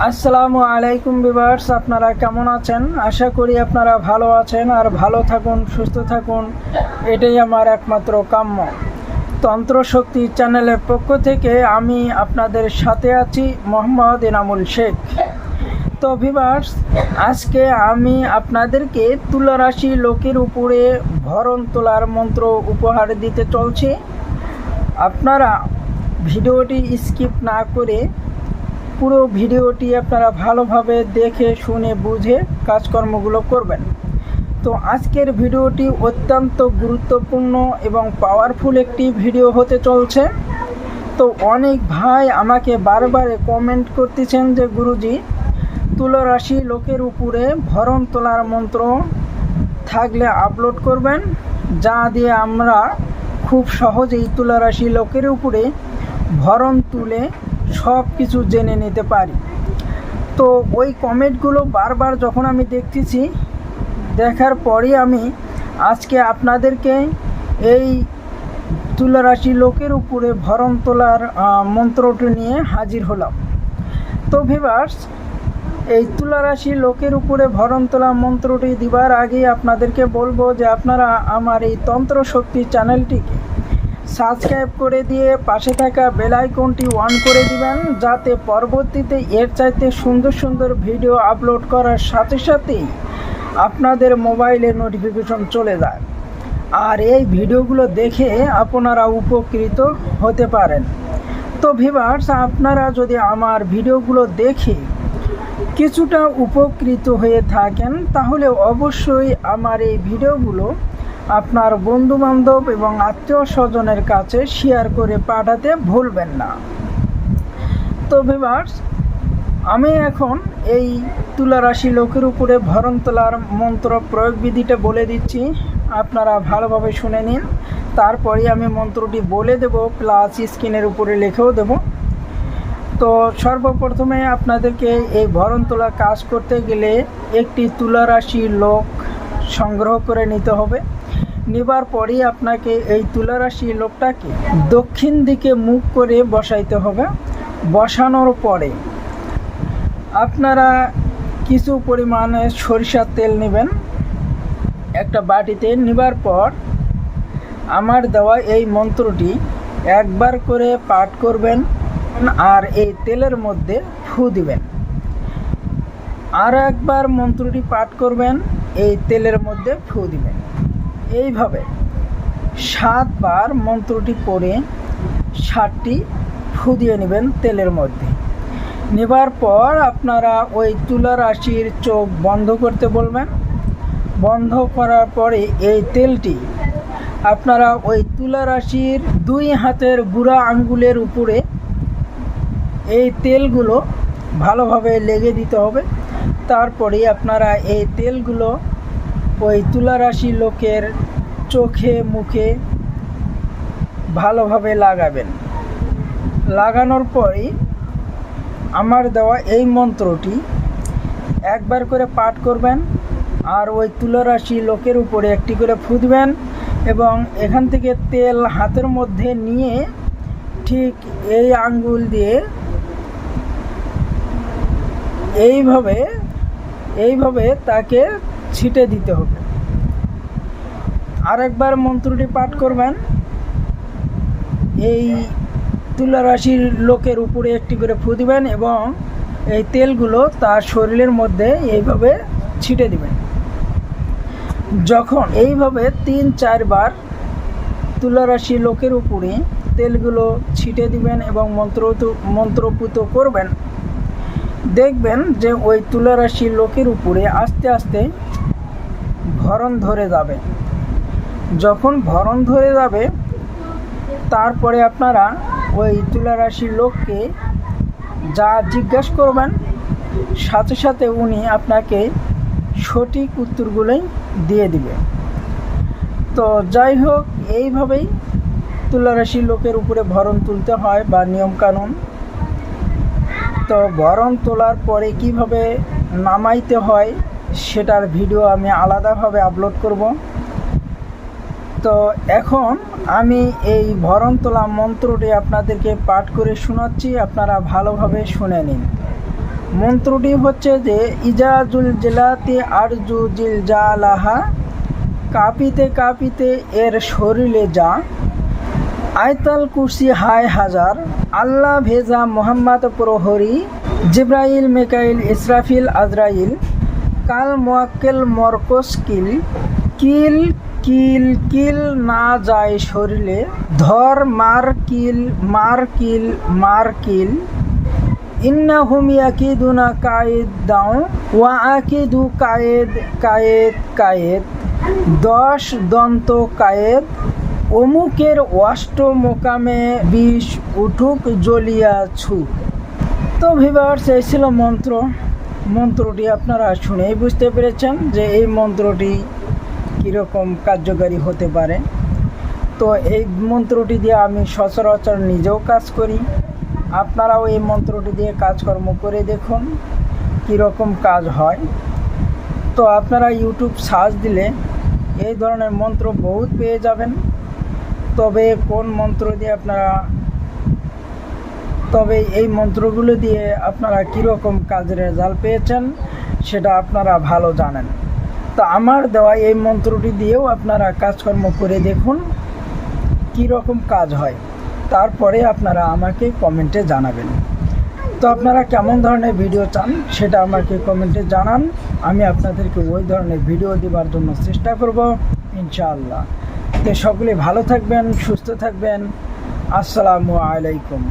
আসসালামু আলাইকুম ভিউয়ার্স, আপনারা কেমন আছেন? আশা করি আপনারা ভালো আছেন আর ভালো থাকুন, সুস্থ থাকুন, এটাই আমার একমাত্র কাম্য। তন্ত্রশক্তি চ্যানেলের পক্ষ থেকে আমি আপনাদের সাথে আছি, মোহাম্মদ এনামুল শেখ। তো ভিউয়ার্স, আজকে আমি আপনাদেরকে তুলা রাশি লোকের উপরে ভরণ তোলার মন্ত্র উপহার দিতে চলছি। আপনারা ভিডিওটি স্কিপ না করে পুরো ভিডিওটি আপনারা ভালোভাবে দেখে শুনে বুঝে কাজকর্মগুলো করবেন। তো আজকের ভিডিওটি অত্যন্ত গুরুত্বপূর্ণ এবং পাওয়ারফুল একটি ভিডিও হতে চলছে। তো অনেক ভাই আমাকে বারবার কমেন্ট করতেছেন যে গুরুজি, তুলা রাশি লোকের উপরে ভরণ তোলার মন্ত্র থাকলে আপলোড করবেন, যা দিয়ে আমরা খুব সহজেই তুলা রাশি লোকের উপরে ভরণ তুলে সব কিছু জেনে নিতে পারি। তো ওই কমেন্টগুলো বারবার যখন আমি দেখতেছি, দেখার পরই আমি আজকে আপনাদেরকে এই তুলা রাশি লোকের উপরে ভরণ তোলার মন্ত্রটি নিয়ে হাজির হলাম। তো ভিউয়ার্স, এই তুলা রাশি লোকের উপরে ভরণ তোলা মন্ত্রটি দিবার আগে আপনাদেরকে বলবো যে আপনারা আমার এই তন্ত্র শক্তি চ্যানেলটিকে সাবস্ক্রাইব করে দিয়ে পাশে থাকা বেল আইকনটি অন করে দিবেন, যাতে পরবর্তীতে এর চাইতে সুন্দর সুন্দর ভিডিও আপলোড করার সাথে সাথেই আপনাদের মোবাইলে নোটিফিকেশন চলে যায় আর এই ভিডিওগুলো দেখে আপনারা উপকৃত হতে পারেন। তো ভিউয়ার্স, আপনারা যদি আমার ভিডিওগুলো দেখে কিছুটা উপকৃত হয়ে থাকেন, তাহলে অবশ্যই আমার এই ভিডিওগুলো আপনার বন্ধুবান্ধব এবং আত্মীয় স্বজনের কাছে শেয়ার করে পাঠাতে ভুলবেন না। তো ভিউয়ার্স, আমি এখন এই তুলা রাশি লোকের উপরে ভরণ তোলার মন্ত্র প্রয়োগ বিধিটা বলে দিচ্ছি, আপনারা ভালোভাবে শুনে নিন। তারপরে আমি মন্ত্রটি বলে দেব, প্লাস স্ক্রিনের উপরে লিখেও দেব। তো সর্বপ্রথমে আপনাদেরকে এই ভরণ তোলা কাজ করতে গেলে একটি তুলা রাশি লোক সংগ্রহ করে নিতে হবে। নেবার পরেই আপনাকে এই তুলা রাশি লোকটাকে দক্ষিণ দিকে মুখ করে বসাইতে হবে। বসানোর পরে আপনারা কিছু পরিমাণে সরিষার তেল নেবেন একটা বাটিতে। নেবার পর আমার দেওয়া এই মন্ত্রটি একবার করে পাঠ করবেন আর এই তেলের মধ্যে ফু দিবেন। আর একবার মন্ত্রটি পাঠ করবেন, এই তেলের মধ্যে ফু দিবেন। এইভাবে 7 বার মন্ত্রটি পড়ে 7টি ফু দিয়ে নেবেন তেলের মধ্যে। নেবার পর আপনারা ওই তুলা রাশির চোখ বন্ধ করতে বলবেন। বন্ধ করার পরে এই তেলটি আপনারা ওই তুলা রাশির 2 হাতের বুড়া আঙ্গুলের উপরে এই তেলগুলো ভালোভাবে লেগে দিতে হবে। তারপরে আপনারা এই তেলগুলো ওই তুলা রাশি লোকের চোখে মুখে ভালোভাবে লাগাবেন। লাগানোর পরে আমার দেওয়া এই মন্ত্রটি একবার করে পাঠ করবেন আর ওই তুলা রাশি লোকের উপরে একটি করে ফু দিবেন এবং এখান থেকে তেল হাতের মধ্যে নিয়ে ঠিক এই আঙ্গুল দিয়ে এইভাবে তাকে ছিটে দিতে হবে। আরেকবার মন্ত্রটি পাঠ করবেন, এই তুলা রাশির লোকের উপরে একটি করে ফু দিবেন এবং এই তেলগুলো তার শরীরের মধ্যে এইভাবে ছিটে দিবেন। যখন এইভাবে 3-4 বার তুলা রাশি লোকের উপরে তেলগুলো ছিটে দিবেন এবং মন্ত্রপুত করবেন, দেখবেন যে ওই তুলা রাশি লোকের উপরে আস্তে আস্তে ভরণ ধরে যাবে। যখন ভরণ ধরে যাবে, তারপরে আপনারা ওই তুলা রাশির লোককে যা জিজ্ঞাসা করবেন, সাথে সাথে উনি আপনাকে সঠিক উত্তরগুলোই দিয়ে দিবে। তো যাই হোক, এইভাবেই তুলা রাশির লোকের উপরে ভরণ তুলতে হয় বা নিয়মকানুন। তো ভরণ তোলার পরে কিভাবে নামাইতে হয় সেটার ভিডিও আমি আলাদাভাবে আপলোড করব। তো এখন আমি এই ভরণ তোলা মন্ত্রটি আপনাদেরকে পাঠ করে শোনাচ্ছি, আপনারা ভালোভাবে শুনে নিন। মন্ত্রটি হচ্ছে যে ইজাজুল জেলাতে আরজু জিল জালাহা, কাঁপিতে কাঁপিতে এর শরীরে যা, আয়তাল কুরসি হায় হাজার, আল্লাহ ভেজা মোহাম্মদ প্রহরী, জিব্রাইল মিকাইল ইসরাফিল আজরাইল, কাল মোয়াক্কেল মরকস কিল, কিল কিল কিল না যায় শরীরে, ধর মার কিল মার কিল মার কিল, ইন্নাহুম ইয়াকিদুনা কায়েদ দাও ওয়া আকিদু কায়েদ কায়েদ কায়েদ, 10 দন্ত কায়েদ, অমুকের অষ্ট মোকামে 20 উঠুক জ্বলিয়া ছু। তো ভিউয়ার্স, এই ছিল মন্ত্রটি আপনারা শুনেই বুঝতে পেরেছেন যে এই মন্ত্রটি কীরকম কার্যকারী হতে পারে। তো এই মন্ত্রটি দিয়ে আমি সচরাচর নিজেও কাজ করি, আপনারাও এই মন্ত্রটি দিয়ে কাজকর্ম করে দেখুন কীরকম কাজ হয়। তো আপনারা ইউটিউব সার্চ দিলে এই ধরনের মন্ত্র বহুত পেয়ে যাবেন। তবে এই মন্ত্রগুলো দিয়ে আপনারা কীরকম কাজের রেজাল্ট পেয়েছেন সেটা আপনারা ভালো জানেন। তো আমার দেওয়া এই মন্ত্রটি দিয়েও আপনারা কাজকর্ম করে দেখুন কীরকম কাজ হয়, তারপরে আপনারা আমাকে কমেন্টে জানাবেন। তো আপনারা কেমন ধরনের ভিডিও চান সেটা আমাকে কমেন্টে জানান, আমি আপনাদেরকে ওই ধরনের ভিডিও দেওয়ার জন্য চেষ্টা করব ইনশাআল্লাহ। তো সকলে ভালো থাকবেন, সুস্থ থাকবেন। আসসালামু আলাইকুম।